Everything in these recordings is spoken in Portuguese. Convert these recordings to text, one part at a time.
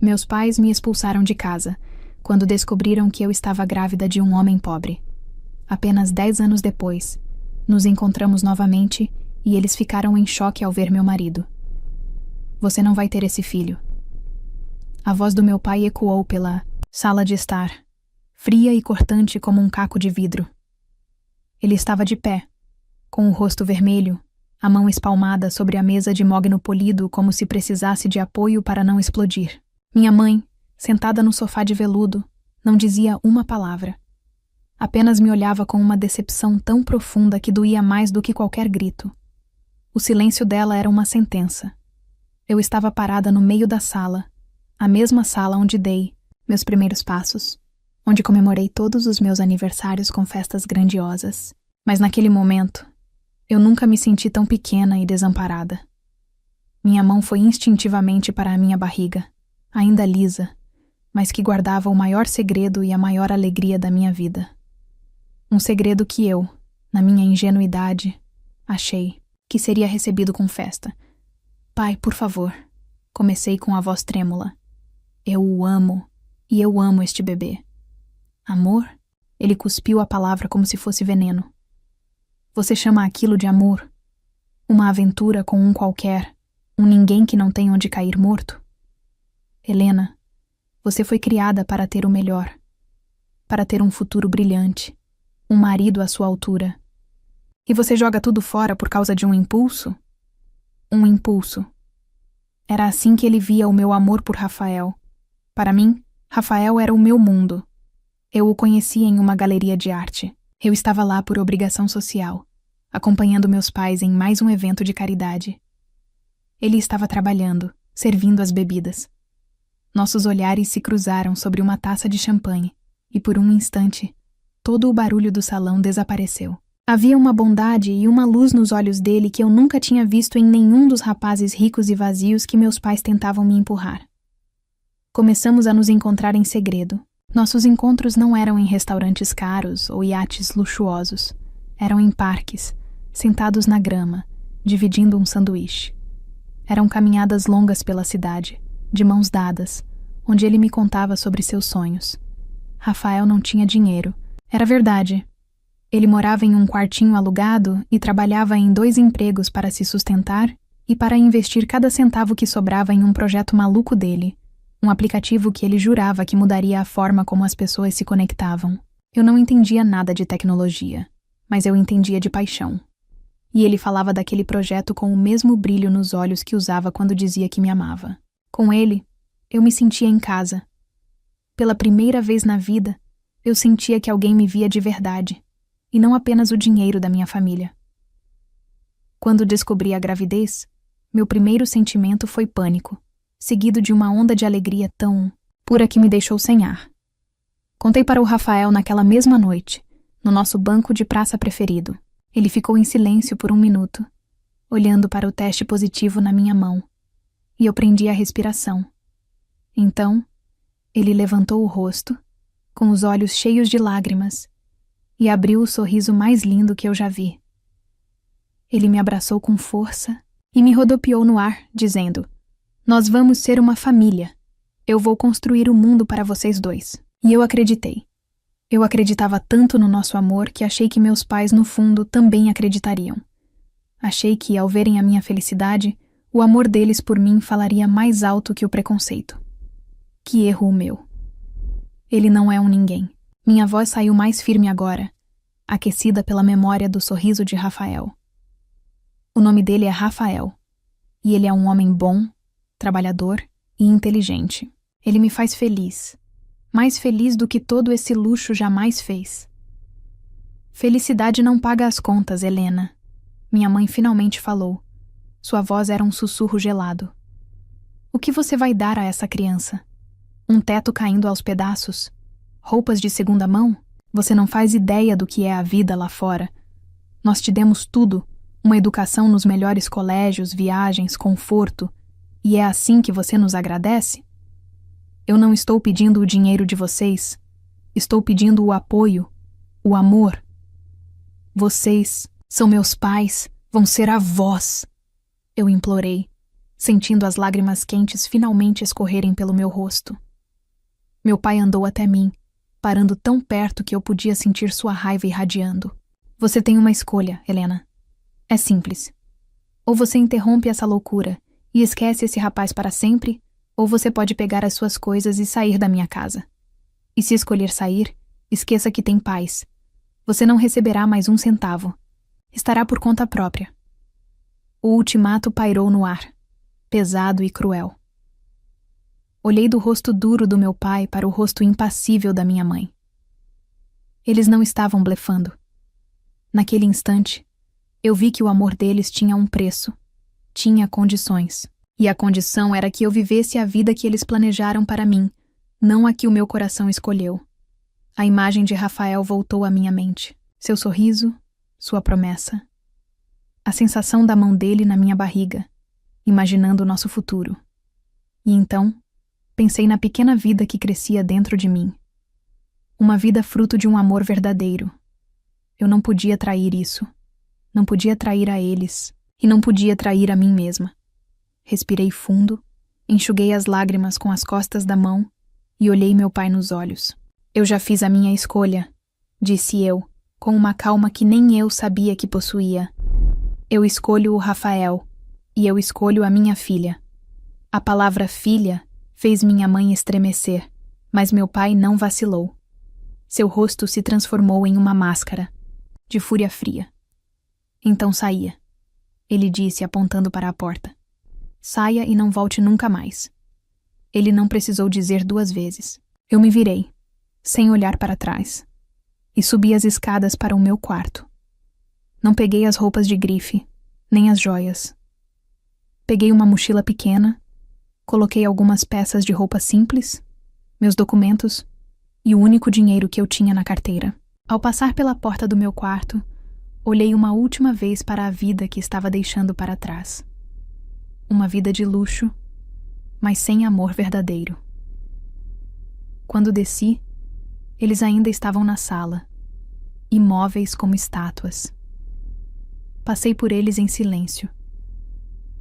Meus pais me expulsaram de casa, quando descobriram que eu estava grávida de um homem pobre. Apenas 10 anos depois, nos encontramos novamente e eles ficaram em choque ao ver meu marido. Você não vai ter esse filho. A voz do meu pai ecoou pela sala de estar, fria e cortante como um caco de vidro. Ele estava de pé, com o rosto vermelho, a mão espalmada sobre a mesa de mogno polido como se precisasse de apoio para não explodir. Minha mãe, sentada no sofá de veludo, não dizia uma palavra. Apenas me olhava com uma decepção tão profunda que doía mais do que qualquer grito. O silêncio dela era uma sentença. Eu estava parada no meio da sala, a mesma sala onde dei meus primeiros passos, onde comemorei todos os meus aniversários com festas grandiosas. Mas naquele momento, eu nunca me senti tão pequena e desamparada. Minha mão foi instintivamente para a minha barriga, ainda lisa, mas que guardava o maior segredo e a maior alegria da minha vida. Um segredo que eu, na minha ingenuidade, achei que seria recebido com festa. Pai, por favor, comecei com a voz trêmula. Eu o amo, e eu amo este bebê. Amor? Ele cuspiu a palavra como se fosse veneno. Você chama aquilo de amor? Uma aventura com um qualquer, um ninguém que não tem onde cair morto? Helena, você foi criada para ter o melhor, para ter um futuro brilhante, um marido à sua altura. E você joga tudo fora por causa de um impulso? Um impulso. Era assim que ele via o meu amor por Rafael. Para mim, Rafael era o meu mundo. Eu o conhecia em uma galeria de arte. Eu estava lá por obrigação social, acompanhando meus pais em mais um evento de caridade. Ele estava trabalhando, servindo as bebidas. Nossos olhares se cruzaram sobre uma taça de champanhe, e por um instante, todo o barulho do salão desapareceu. Havia uma bondade e uma luz nos olhos dele que eu nunca tinha visto em nenhum dos rapazes ricos e vazios que meus pais tentavam me empurrar. Começamos a nos encontrar em segredo. Nossos encontros não eram em restaurantes caros ou iates luxuosos. Eram em parques, sentados na grama, dividindo um sanduíche. Eram caminhadas longas pela cidade, de mãos dadas, onde ele me contava sobre seus sonhos. Rafael não tinha dinheiro. Era verdade. Ele morava em um quartinho alugado e trabalhava em 2 empregos para se sustentar e para investir cada centavo que sobrava em um projeto maluco dele, um aplicativo que ele jurava que mudaria a forma como as pessoas se conectavam. Eu não entendia nada de tecnologia, mas eu entendia de paixão. E ele falava daquele projeto com o mesmo brilho nos olhos que usava quando dizia que me amava. Com ele, eu me sentia em casa. Pela primeira vez na vida, eu sentia que alguém me via de verdade, e não apenas o dinheiro da minha família. Quando descobri a gravidez, meu primeiro sentimento foi pânico, seguido de uma onda de alegria tão pura que me deixou sem ar. Contei para o Rafael naquela mesma noite, no nosso banco de praça preferido. Ele ficou em silêncio por 1 minuto, olhando para o teste positivo na minha mão, e eu prendi a respiração. Então, ele levantou o rosto, com os olhos cheios de lágrimas, e abriu o sorriso mais lindo que eu já vi. Ele me abraçou com força e me rodopiou no ar, dizendo: "Nós vamos ser uma família. Eu vou construir o mundo para vocês 2. E eu acreditei. Eu acreditava tanto no nosso amor que achei que meus pais, no fundo, também acreditariam. Achei que, ao verem a minha felicidade, o amor deles por mim falaria mais alto que o preconceito. Que erro o meu. Ele não é um ninguém. Minha voz saiu mais firme agora, aquecida pela memória do sorriso de Rafael. O nome dele é Rafael, e ele é um homem bom, trabalhador e inteligente. Ele me faz feliz, mais feliz do que todo esse luxo jamais fez. Felicidade não paga as contas, Helena. Minha mãe finalmente falou. Sua voz era um sussurro gelado. O que você vai dar a essa criança? Um teto caindo aos pedaços? Roupas de segunda mão? Você não faz ideia do que é a vida lá fora. Nós te demos tudo, uma educação nos melhores colégios, viagens, conforto, e é assim que você nos agradece? Eu não estou pedindo o dinheiro de vocês. Estou pedindo o apoio, o amor. Vocês são meus pais, vão ser avós. Eu implorei, sentindo as lágrimas quentes finalmente escorrerem pelo meu rosto. Meu pai andou até mim, parando tão perto que eu podia sentir sua raiva irradiando. Você tem uma escolha, Helena. É simples. Ou você interrompe essa loucura e esquece esse rapaz para sempre, ou você pode pegar as suas coisas e sair da minha casa. E se escolher sair, esqueça que tem paz. Você não receberá mais um centavo. Estará por conta própria. O ultimato pairou no ar, pesado e cruel. Olhei do rosto duro do meu pai para o rosto impassível da minha mãe. Eles não estavam blefando. Naquele instante, eu vi que o amor deles tinha um preço, tinha condições. E a condição era que eu vivesse a vida que eles planejaram para mim, não a que o meu coração escolheu. A imagem de Rafael voltou à minha mente. Seu sorriso, sua promessa. A sensação da mão dele na minha barriga, imaginando o nosso futuro. E então, pensei na pequena vida que crescia dentro de mim. Uma vida fruto de um amor verdadeiro. Eu não podia trair isso. Não podia trair a eles. E não podia trair a mim mesma. Respirei fundo, enxuguei as lágrimas com as costas da mão e olhei meu pai nos olhos. Eu já fiz a minha escolha, disse eu, com uma calma que nem eu sabia que possuía. Eu escolho o Rafael, e eu escolho a minha filha. A palavra filha fez minha mãe estremecer, mas meu pai não vacilou. Seu rosto se transformou em uma máscara, de fúria fria. Então saia, ele disse apontando para a porta. Saia e não volte nunca mais. Ele não precisou dizer 2 vezes. Eu me virei, sem olhar para trás, e subi as escadas para o meu quarto. Não peguei as roupas de grife, nem as joias. Peguei uma mochila pequena, coloquei algumas peças de roupa simples, meus documentos e o único dinheiro que eu tinha na carteira. Ao passar pela porta do meu quarto, olhei uma última vez para a vida que estava deixando para trás. Uma vida de luxo, mas sem amor verdadeiro. Quando desci, eles ainda estavam na sala, imóveis como estátuas. Passei por eles em silêncio.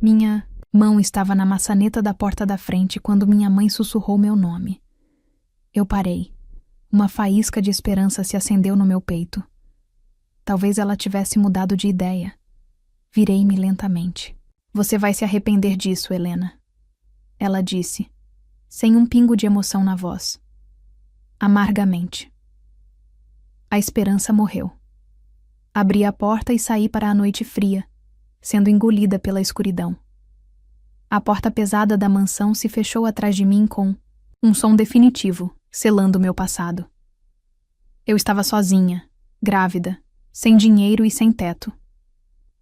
Minha mão estava na maçaneta da porta da frente quando minha mãe sussurrou meu nome. Eu parei. Uma faísca de esperança se acendeu no meu peito. Talvez ela tivesse mudado de ideia. Virei-me lentamente. Você vai se arrepender disso, Helena. Ela disse, sem um pingo de emoção na voz. Amargamente. A esperança morreu. Abri a porta e saí para a noite fria, sendo engolida pela escuridão. A porta pesada da mansão se fechou atrás de mim com um som definitivo, selando meu passado. Eu estava sozinha, grávida, sem dinheiro e sem teto.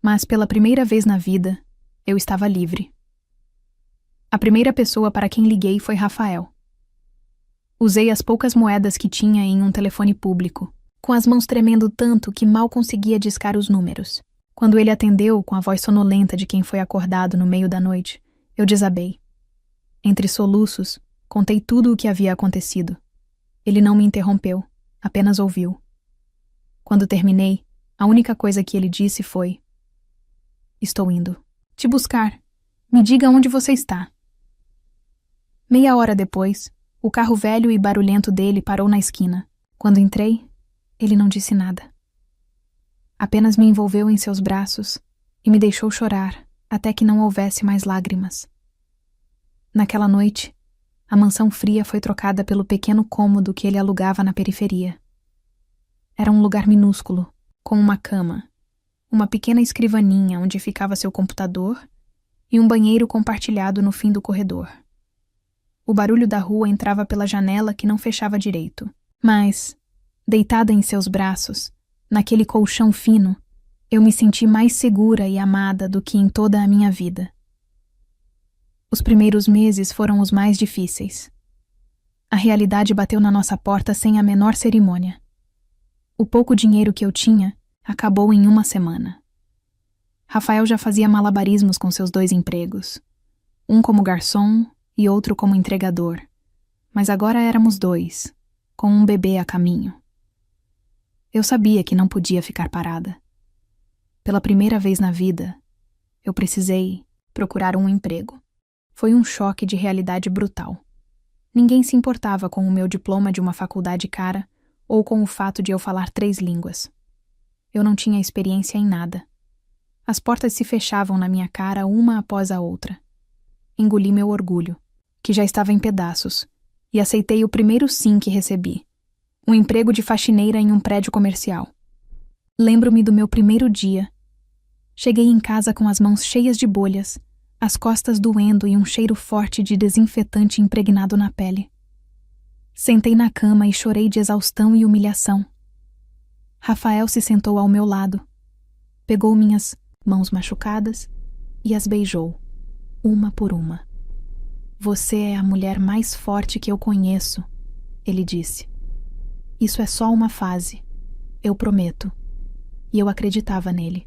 Mas pela primeira vez na vida, eu estava livre. A primeira pessoa para quem liguei foi Rafael. Usei as poucas moedas que tinha em um telefone público, com as mãos tremendo tanto que mal conseguia discar os números. Quando ele atendeu com a voz sonolenta de quem foi acordado no meio da noite, eu desabei. Entre soluços, contei tudo o que havia acontecido. Ele não me interrompeu, apenas ouviu. Quando terminei, a única coisa que ele disse foi: "Estou indo te buscar. Me diga onde você está." Meia hora depois, o carro velho e barulhento dele parou na esquina. Quando entrei, ele não disse nada. Apenas me envolveu em seus braços e me deixou chorar até que não houvesse mais lágrimas. Naquela noite, a mansão fria foi trocada pelo pequeno cômodo que ele alugava na periferia. Era um lugar minúsculo, com uma cama, uma pequena escrivaninha onde ficava seu computador e um banheiro compartilhado no fim do corredor. O barulho da rua entrava pela janela que não fechava direito. Mas, deitada em seus braços, naquele colchão fino, eu me senti mais segura e amada do que em toda a minha vida. Os primeiros meses foram os mais difíceis. A realidade bateu na nossa porta sem a menor cerimônia. O pouco dinheiro que eu tinha acabou em uma semana. Rafael já fazia malabarismos com seus 2 empregos, um como garçom e outro como entregador, mas agora éramos 2, com um bebê a caminho. Eu sabia que não podia ficar parada. Pela primeira vez na vida, eu precisei procurar um emprego. Foi um choque de realidade brutal. Ninguém se importava com o meu diploma de uma faculdade cara ou com o fato de eu falar 3 línguas. Eu não tinha experiência em nada. As portas se fechavam na minha cara uma após a outra. Engoli meu orgulho, que já estava em pedaços, e aceitei o primeiro sim que recebi. Um emprego de faxineira em um prédio comercial. Lembro-me do meu primeiro dia. Cheguei em casa com as mãos cheias de bolhas, as costas doendo e um cheiro forte de desinfetante impregnado na pele. Sentei na cama e chorei de exaustão e humilhação. Rafael se sentou ao meu lado, pegou minhas mãos machucadas e as beijou, uma por uma. Você é a mulher mais forte que eu conheço, ele disse. Isso é só uma fase, eu prometo. E eu acreditava nele.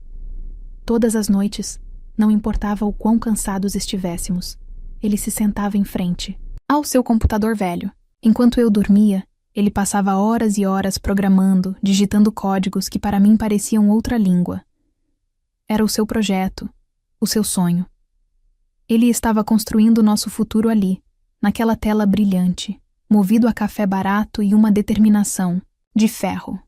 Todas as noites, não importava o quão cansados estivéssemos, ele se sentava em frente, ao seu computador velho. Enquanto eu dormia, ele passava horas e horas programando, digitando códigos que para mim pareciam outra língua. Era o seu projeto, o seu sonho. Ele estava construindo nosso futuro ali, naquela tela brilhante, movido a café barato e uma determinação, de ferro.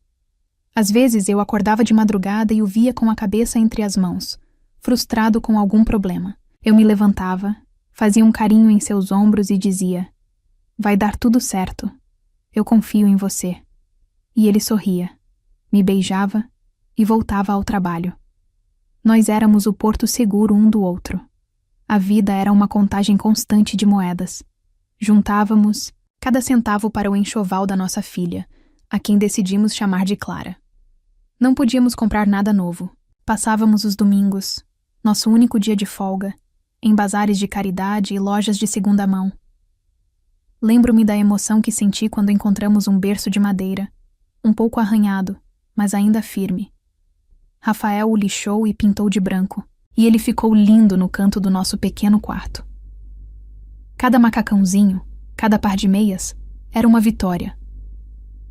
Às vezes eu acordava de madrugada e o via com a cabeça entre as mãos, frustrado com algum problema. Eu me levantava, fazia um carinho em seus ombros e dizia: vai dar tudo certo. Eu confio em você. E ele sorria, me beijava e voltava ao trabalho. Nós éramos o porto seguro um do outro. A vida era uma contagem constante de moedas. Juntávamos cada centavo para o enxoval da nossa filha, a quem decidimos chamar de Clara. Não podíamos comprar nada novo. Passávamos os domingos, nosso único dia de folga, em bazares de caridade e lojas de segunda mão. Lembro-me da emoção que senti quando encontramos um berço de madeira, um pouco arranhado, mas ainda firme. Rafael o lixou e pintou de branco, e ele ficou lindo no canto do nosso pequeno quarto. Cada macacãozinho, cada par de meias, era uma vitória.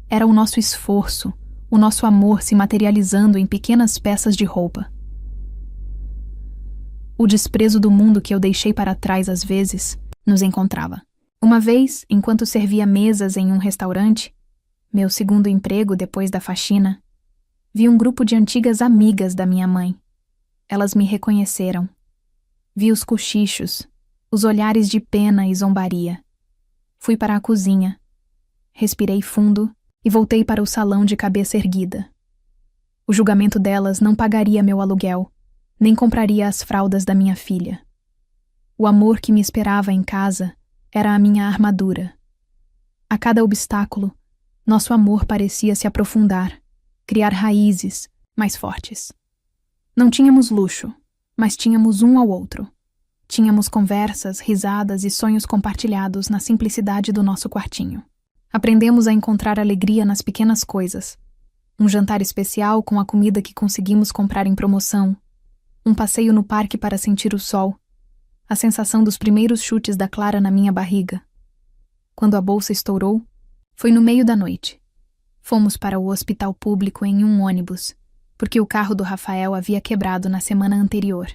Era o nosso esforço, o nosso amor se materializando em pequenas peças de roupa. O desprezo do mundo que eu deixei para trás às vezes nos encontrava. Uma vez, enquanto servia mesas em um restaurante, meu segundo emprego depois da faxina, vi um grupo de antigas amigas da minha mãe. Elas me reconheceram. Vi os cochichos, os olhares de pena e zombaria. Fui para a cozinha. Respirei fundo e voltei para o salão de cabeça erguida. O julgamento delas não pagaria meu aluguel, nem compraria as fraldas da minha filha. O amor que me esperava em casa era a minha armadura. A cada obstáculo, nosso amor parecia se aprofundar, criar raízes mais fortes. Não tínhamos luxo, mas tínhamos um ao outro. Tínhamos conversas, risadas e sonhos compartilhados na simplicidade do nosso quartinho. Aprendemos a encontrar alegria nas pequenas coisas. Um jantar especial com a comida que conseguimos comprar em promoção. Um passeio no parque para sentir o sol. A sensação dos primeiros chutes da Clara na minha barriga. Quando a bolsa estourou, foi no meio da noite. Fomos para o hospital público em um ônibus, porque o carro do Rafael havia quebrado na semana anterior.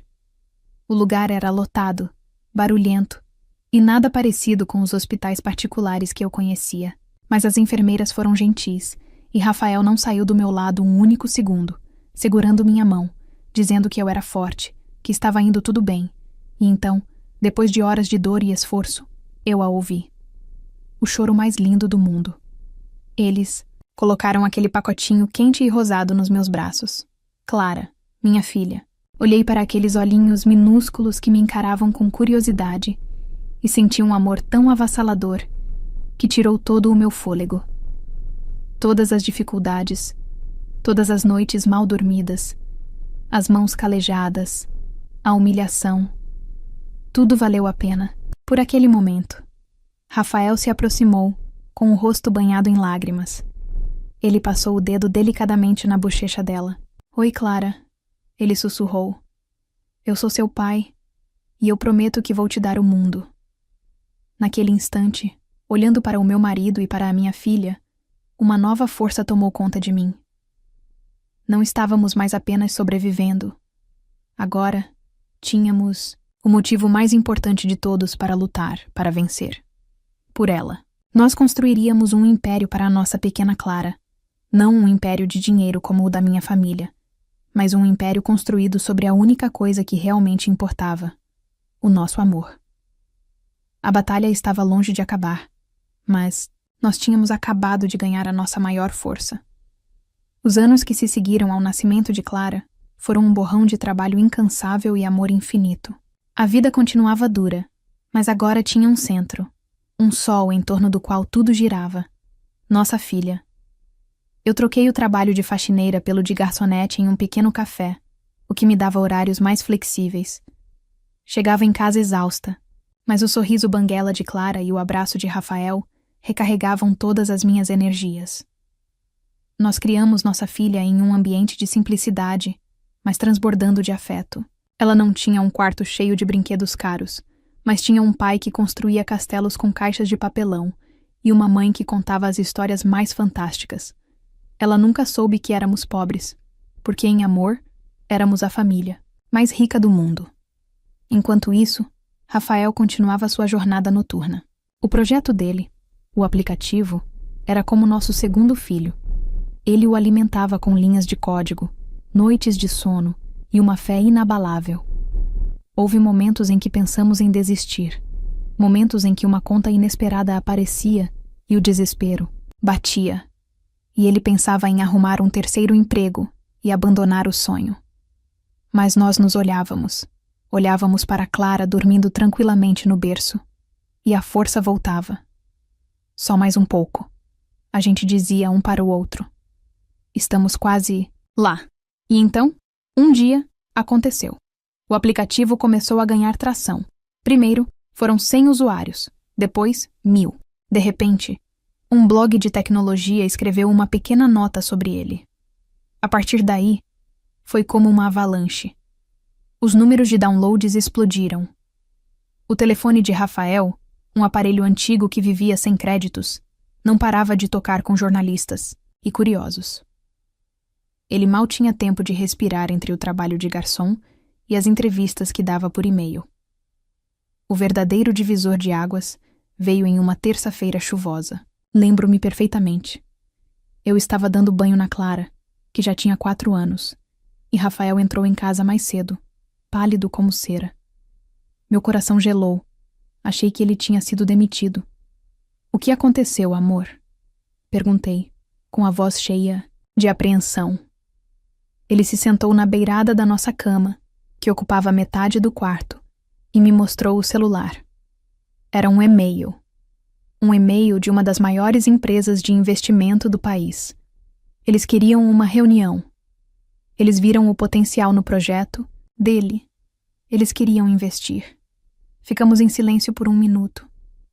O lugar era lotado, barulhento, e nada parecido com os hospitais particulares que eu conhecia. Mas as enfermeiras foram gentis, e Rafael não saiu do meu lado um único segundo, segurando minha mão, dizendo que eu era forte, que estava indo tudo bem. E então, depois de horas de dor e esforço, eu a ouvi. O choro mais lindo do mundo. Eles colocaram aquele pacotinho quente e rosado nos meus braços. Clara, minha filha. Olhei para aqueles olhinhos minúsculos que me encaravam com curiosidade e senti um amor tão avassalador que tirou todo o meu fôlego. Todas as dificuldades, todas as noites mal dormidas, as mãos calejadas, a humilhação, tudo valeu a pena, por aquele momento. Rafael se aproximou, com o rosto banhado em lágrimas. Ele passou o dedo delicadamente na bochecha dela. Oi, Clara, ele sussurrou. Eu sou seu pai, e eu prometo que vou te dar o mundo. Naquele instante, olhando para o meu marido e para a minha filha, uma nova força tomou conta de mim. Não estávamos mais apenas sobrevivendo. Agora, tínhamos o motivo mais importante de todos para lutar, para vencer. Por ela. Nós construiríamos um império para a nossa pequena Clara. Não um império de dinheiro como o da minha família, mas um império construído sobre a única coisa que realmente importava: o nosso amor. A batalha estava longe de acabar, mas nós tínhamos acabado de ganhar a nossa maior força. Os anos que se seguiram ao nascimento de Clara foram um borrão de trabalho incansável e amor infinito. A vida continuava dura, mas agora tinha um centro, um sol em torno do qual tudo girava: nossa filha. Eu troquei o trabalho de faxineira pelo de garçonete em um pequeno café, o que me dava horários mais flexíveis. Chegava em casa exausta, mas o sorriso banguela de Clara e o abraço de Rafael recarregavam todas as minhas energias. Nós criamos nossa filha em um ambiente de simplicidade, mas transbordando de afeto. Ela não tinha um quarto cheio de brinquedos caros, mas tinha um pai que construía castelos com caixas de papelão e uma mãe que contava as histórias mais fantásticas. Ela nunca soube que éramos pobres, porque em amor éramos a família mais rica do mundo. Enquanto isso, Rafael continuava sua jornada noturna. O projeto dele, o aplicativo, era como nosso segundo filho. Ele o alimentava com linhas de código, noites de sono e uma fé inabalável. Houve momentos em que pensamos em desistir, momentos em que uma conta inesperada aparecia e o desespero batia. E ele pensava em arrumar um terceiro emprego e abandonar o sonho. Mas nós nos olhávamos para Clara dormindo tranquilamente no berço, e a força voltava. Só mais um pouco, a gente dizia um para o outro. Estamos quase lá. E então, um dia, aconteceu. O aplicativo começou a ganhar tração. Primeiro, foram 100 usuários, depois 1000. De repente, um blog de tecnologia escreveu uma pequena nota sobre ele. A partir daí, foi como uma avalanche. Os números de downloads explodiram. O telefone de Rafael, um aparelho antigo que vivia sem créditos, não parava de tocar com jornalistas e curiosos. Ele mal tinha tempo de respirar entre o trabalho de garçom e as entrevistas que dava por e-mail. O verdadeiro divisor de águas veio em uma terça-feira chuvosa. Lembro-me perfeitamente. Eu estava dando banho na Clara, que já tinha 4 anos, e Rafael entrou em casa mais cedo, pálido como cera. Meu coração gelou. Achei que ele tinha sido demitido. "O que aconteceu, amor?" Perguntei, com a voz cheia de apreensão. Ele se sentou na beirada da nossa cama, que ocupava metade do quarto, e me mostrou o celular. Era um e-mail. Um e-mail de uma das maiores empresas de investimento do país. Eles queriam uma reunião. Eles viram o potencial no projeto dele. Eles queriam investir. Ficamos em silêncio por 1 minuto,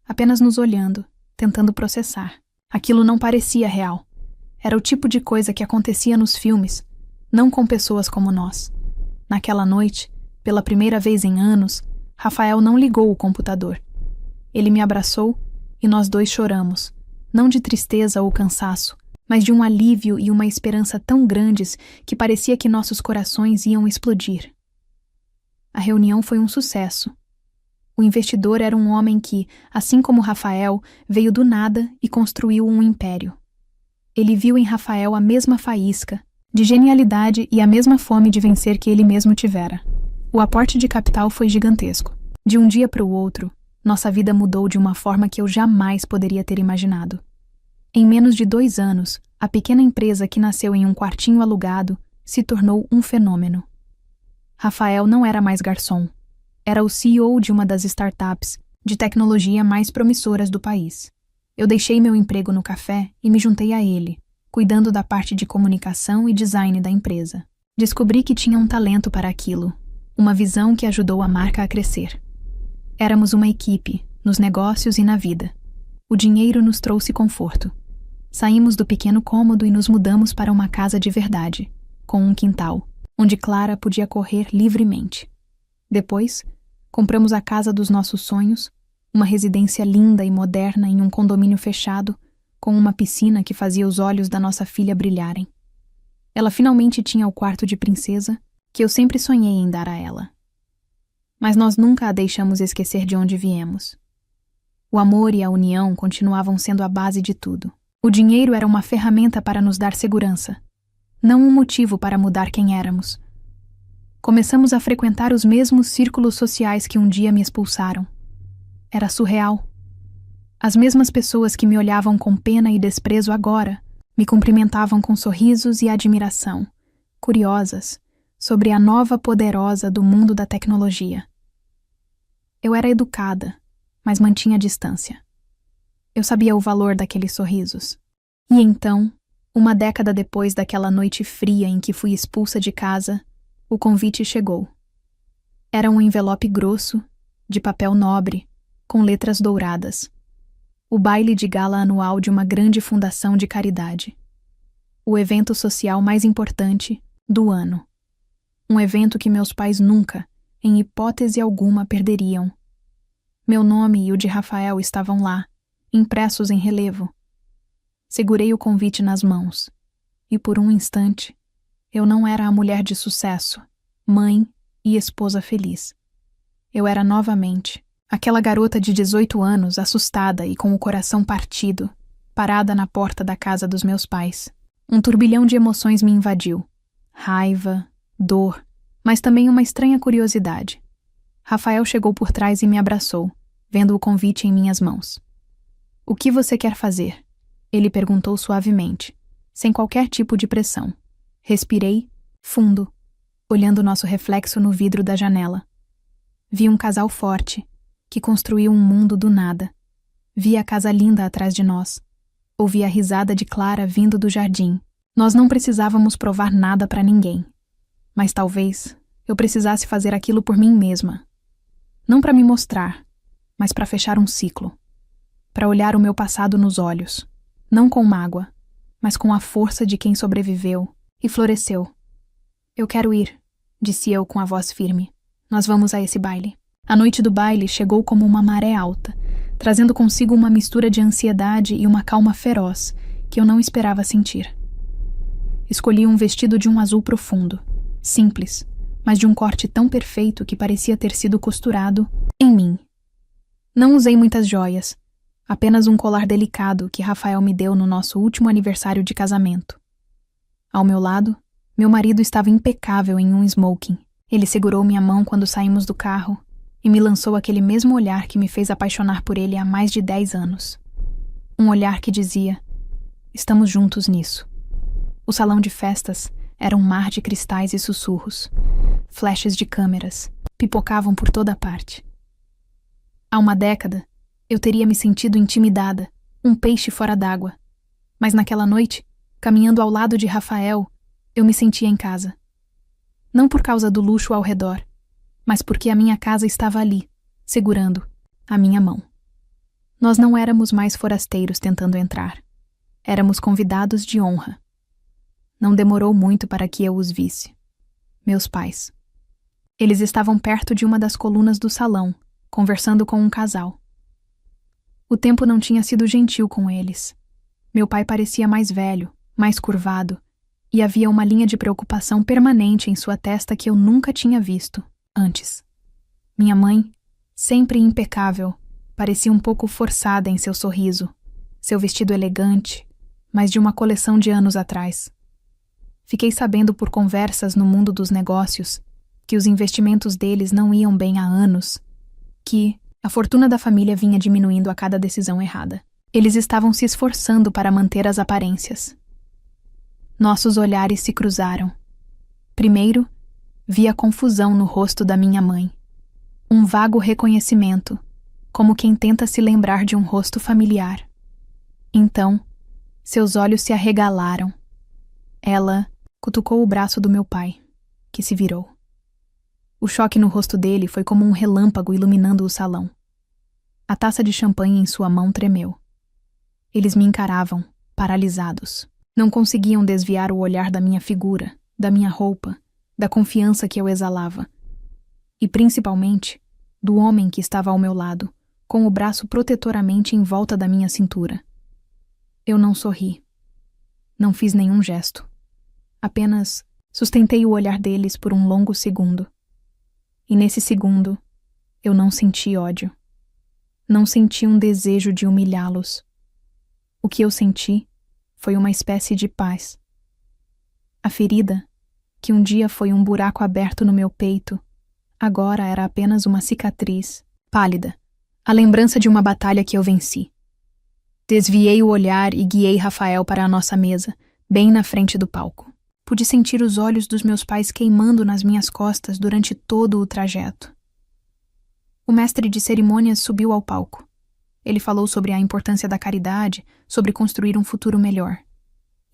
apenas nos olhando, tentando processar. Aquilo não parecia real. Era o tipo de coisa que acontecia nos filmes, não com pessoas como nós. Naquela noite, pela primeira vez em anos, Rafael não ligou o computador. Ele me abraçou e nós dois choramos, não de tristeza ou cansaço, mas de um alívio e uma esperança tão grandes que parecia que nossos corações iam explodir. A reunião foi um sucesso. O investidor era um homem que, assim como Rafael, veio do nada e construiu um império. Ele viu em Rafael a mesma faísca, de genialidade e a mesma fome de vencer que ele mesmo tivera. O aporte de capital foi gigantesco. De um dia para o outro, nossa vida mudou de uma forma que eu jamais poderia ter imaginado. Em menos de 2 anos, a pequena empresa que nasceu em um quartinho alugado se tornou um fenômeno. Rafael não era mais garçom. Era o CEO de uma das startups de tecnologia mais promissoras do país. Eu deixei meu emprego no café e me juntei a ele, cuidando da parte de comunicação e design da empresa. Descobri que tinha um talento para aquilo, uma visão que ajudou a marca a crescer. Éramos uma equipe, nos negócios e na vida. O dinheiro nos trouxe conforto. Saímos do pequeno cômodo e nos mudamos para uma casa de verdade, com um quintal, onde Clara podia correr livremente. Depois, compramos a casa dos nossos sonhos, uma residência linda e moderna em um condomínio fechado, com uma piscina que fazia os olhos da nossa filha brilharem. Ela finalmente tinha o quarto de princesa que eu sempre sonhei em dar a ela. Mas nós nunca a deixamos esquecer de onde viemos. O amor e a união continuavam sendo a base de tudo. O dinheiro era uma ferramenta para nos dar segurança, não um motivo para mudar quem éramos. Começamos a frequentar os mesmos círculos sociais que um dia me expulsaram. Era surreal. As mesmas pessoas que me olhavam com pena e desprezo agora me cumprimentavam com sorrisos e admiração, curiosas, sobre a nova poderosa do mundo da tecnologia. Eu era educada, mas mantinha distância. Eu sabia o valor daqueles sorrisos. E então, uma década depois daquela noite fria em que fui expulsa de casa, o convite chegou. Era um envelope grosso, de papel nobre, com letras douradas. O baile de gala anual de uma grande fundação de caridade. O evento social mais importante do ano. Um evento que meus pais nunca, em hipótese alguma, perderiam. Meu nome e o de Rafael estavam lá, impressos em relevo. Segurei o convite nas mãos, e por um instante, eu não era a mulher de sucesso, mãe e esposa feliz. Eu era novamente aquela garota de 18 anos, assustada e com o coração partido, parada na porta da casa dos meus pais. Um turbilhão de emoções me invadiu. Raiva, dor, mas também uma estranha curiosidade. Rafael chegou por trás e me abraçou, vendo o convite em minhas mãos. "O que você quer fazer?" Ele perguntou suavemente, sem qualquer tipo de pressão. Respirei, fundo, olhando nosso reflexo no vidro da janela. Vi um casal forte, que construiu um mundo do nada. Vi a casa linda atrás de nós. Ouvi a risada de Clara vindo do jardim. Nós não precisávamos provar nada para ninguém. Mas talvez eu precisasse fazer aquilo por mim mesma. Não para me mostrar, mas para fechar um ciclo. Para olhar o meu passado nos olhos. Não com mágoa, mas com a força de quem sobreviveu e floresceu. "Eu quero ir", disse eu com a voz firme. "Nós vamos a esse baile." A noite do baile chegou como uma maré alta, trazendo consigo uma mistura de ansiedade e uma calma feroz que eu não esperava sentir. Escolhi um vestido de um azul profundo, simples, mas de um corte tão perfeito que parecia ter sido costurado em mim. Não usei muitas joias, apenas um colar delicado que Rafael me deu no nosso último aniversário de casamento. Ao meu lado, meu marido estava impecável em um smoking. Ele segurou minha mão quando saímos do carro e me lançou aquele mesmo olhar que me fez apaixonar por ele há mais de 10 anos. Um olhar que dizia: "Estamos juntos nisso." O salão de festas era um mar de cristais e sussurros. Flashes de câmeras pipocavam por toda parte. Há uma década, eu teria me sentido intimidada, um peixe fora d'água. Mas naquela noite, caminhando ao lado de Rafael, eu me sentia em casa. Não por causa do luxo ao redor, mas porque a minha casa estava ali, segurando a minha mão. Nós não éramos mais forasteiros tentando entrar. Éramos convidados de honra. Não demorou muito para que eu os visse. Meus pais. Eles estavam perto de uma das colunas do salão, conversando com um casal. O tempo não tinha sido gentil com eles. Meu pai parecia mais velho, mais curvado, e havia uma linha de preocupação permanente em sua testa que eu nunca tinha visto antes. Minha mãe, sempre impecável, parecia um pouco forçada em seu sorriso, seu vestido elegante, mas de uma coleção de anos atrás. Fiquei sabendo por conversas no mundo dos negócios que os investimentos deles não iam bem há anos, que a fortuna da família vinha diminuindo a cada decisão errada. Eles estavam se esforçando para manter as aparências. Nossos olhares se cruzaram. Primeiro, vi a confusão no rosto da minha mãe. Um vago reconhecimento, como quem tenta se lembrar de um rosto familiar. Então, seus olhos se arregalaram. Ela cutucou o braço do meu pai, que se virou. O choque no rosto dele foi como um relâmpago iluminando o salão. A taça de champanhe em sua mão tremeu. Eles me encaravam, paralisados. Não conseguiam desviar o olhar da minha figura, da minha roupa, da confiança que eu exalava. E, principalmente, do homem que estava ao meu lado, com o braço protetoramente em volta da minha cintura. Eu não sorri. Não fiz nenhum gesto. Apenas sustentei o olhar deles por um longo segundo. E nesse segundo, Eu não senti ódio. Não senti um desejo de humilhá-los. O que eu senti foi uma espécie de paz. A ferida, que um dia foi um buraco aberto no meu peito, agora era apenas uma cicatriz, pálida, a lembrança de uma batalha que eu venci. Desviei o olhar e guiei Rafael para a nossa mesa, bem na frente do palco. Pude sentir os olhos dos meus pais queimando nas minhas costas durante todo o trajeto. O mestre de cerimônias subiu ao palco. Ele falou sobre a importância da caridade, sobre construir um futuro melhor.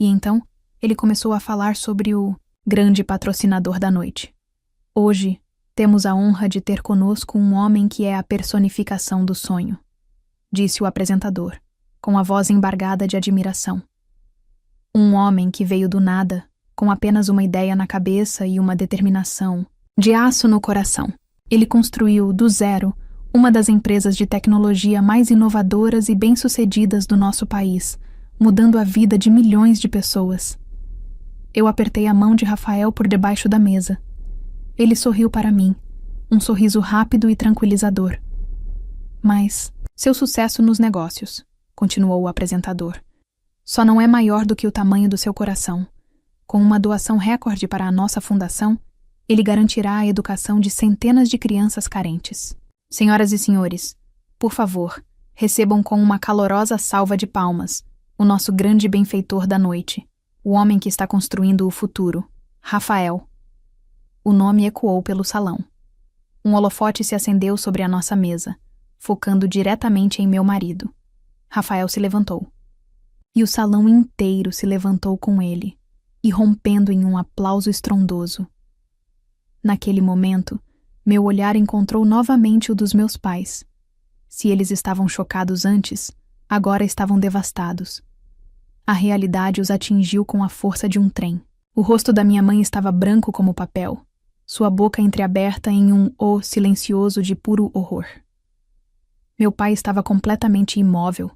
E então, ele começou a falar sobre o grande patrocinador da noite. Hoje, temos a honra de ter conosco um homem que é a personificação do sonho, disse o apresentador, com a voz embargada de admiração. Um homem que veio do nada, com apenas uma ideia na cabeça e uma determinação, de aço no coração. Ele construiu, do zero, uma das empresas de tecnologia mais inovadoras e bem-sucedidas do nosso país, mudando a vida de milhões de pessoas. Eu apertei a mão de Rafael por debaixo da mesa. Ele sorriu para mim, um sorriso rápido e tranquilizador. Mas seu sucesso nos negócios, continuou o apresentador, só não é maior do que o tamanho do seu coração. Com uma doação recorde para a nossa fundação, ele garantirá a educação de centenas de crianças carentes. Senhoras e senhores, por favor, recebam com uma calorosa salva de palmas o nosso grande benfeitor da noite, o homem que está construindo o futuro, Rafael. O nome ecoou pelo salão. Um holofote se acendeu sobre a nossa mesa, focando diretamente em meu marido. Rafael se levantou. E o salão inteiro se levantou com ele, irrompendo em um aplauso estrondoso. Naquele momento, meu olhar encontrou novamente o dos meus pais. Se eles estavam chocados antes, agora estavam devastados. A realidade os atingiu com a força de um trem. O rosto da minha mãe estava branco como papel, sua boca entreaberta em um "o" silencioso de puro horror. Meu pai estava completamente imóvel,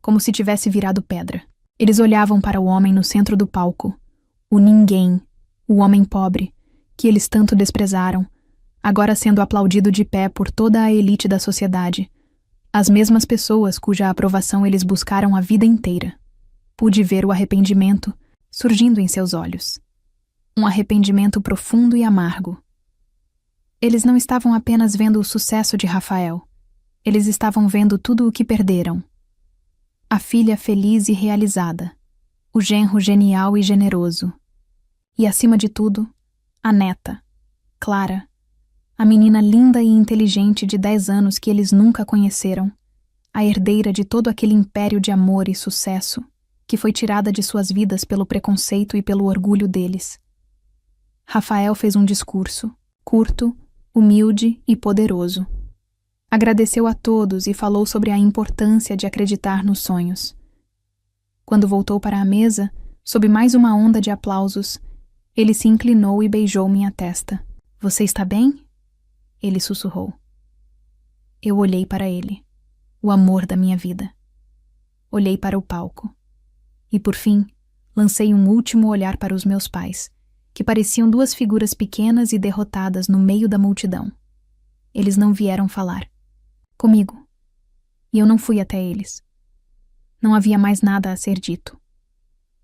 como se tivesse virado pedra. Eles olhavam para o homem no centro do palco, o ninguém, o homem pobre, que eles tanto desprezaram, agora sendo aplaudido de pé por toda a elite da sociedade, as mesmas pessoas cuja aprovação eles buscaram a vida inteira. Pude ver o arrependimento surgindo em seus olhos. Um arrependimento profundo e amargo. Eles não estavam apenas vendo o sucesso de Rafael, eles estavam vendo tudo o que perderam. A filha feliz e realizada, o genro genial e generoso. E, acima de tudo, a neta, Clara, a menina linda e inteligente de 10 anos que eles nunca conheceram, a herdeira de todo aquele império de amor e sucesso que foi tirada de suas vidas pelo preconceito e pelo orgulho deles. Rafael fez um discurso, curto, humilde e poderoso. Agradeceu a todos e falou sobre a importância de acreditar nos sonhos. Quando voltou para a mesa, sob mais uma onda de aplausos, ele se inclinou e beijou minha testa. "Você está bem?" Ele sussurrou. Eu olhei para ele, o amor da minha vida. Olhei para o palco. E, por fim, lancei um último olhar para os meus pais, que pareciam duas figuras pequenas e derrotadas no meio da multidão. Eles não vieram falar comigo, e eu não fui até eles. Não havia mais nada a ser dito.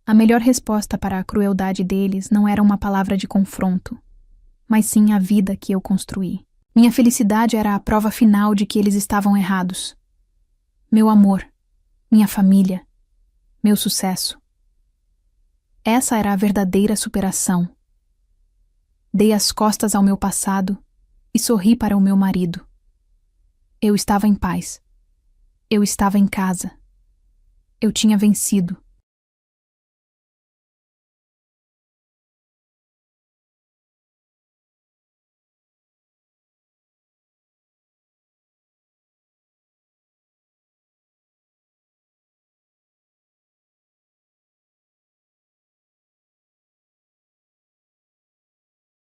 A melhor resposta para a crueldade deles não era uma palavra de confronto, mas sim a vida que eu construí. Minha felicidade era a prova final de que eles estavam errados. Meu amor, minha família, meu sucesso. Essa era a verdadeira superação. Dei as costas ao meu passado e sorri para o meu marido. Eu estava em paz. Eu estava em casa. Eu tinha vencido.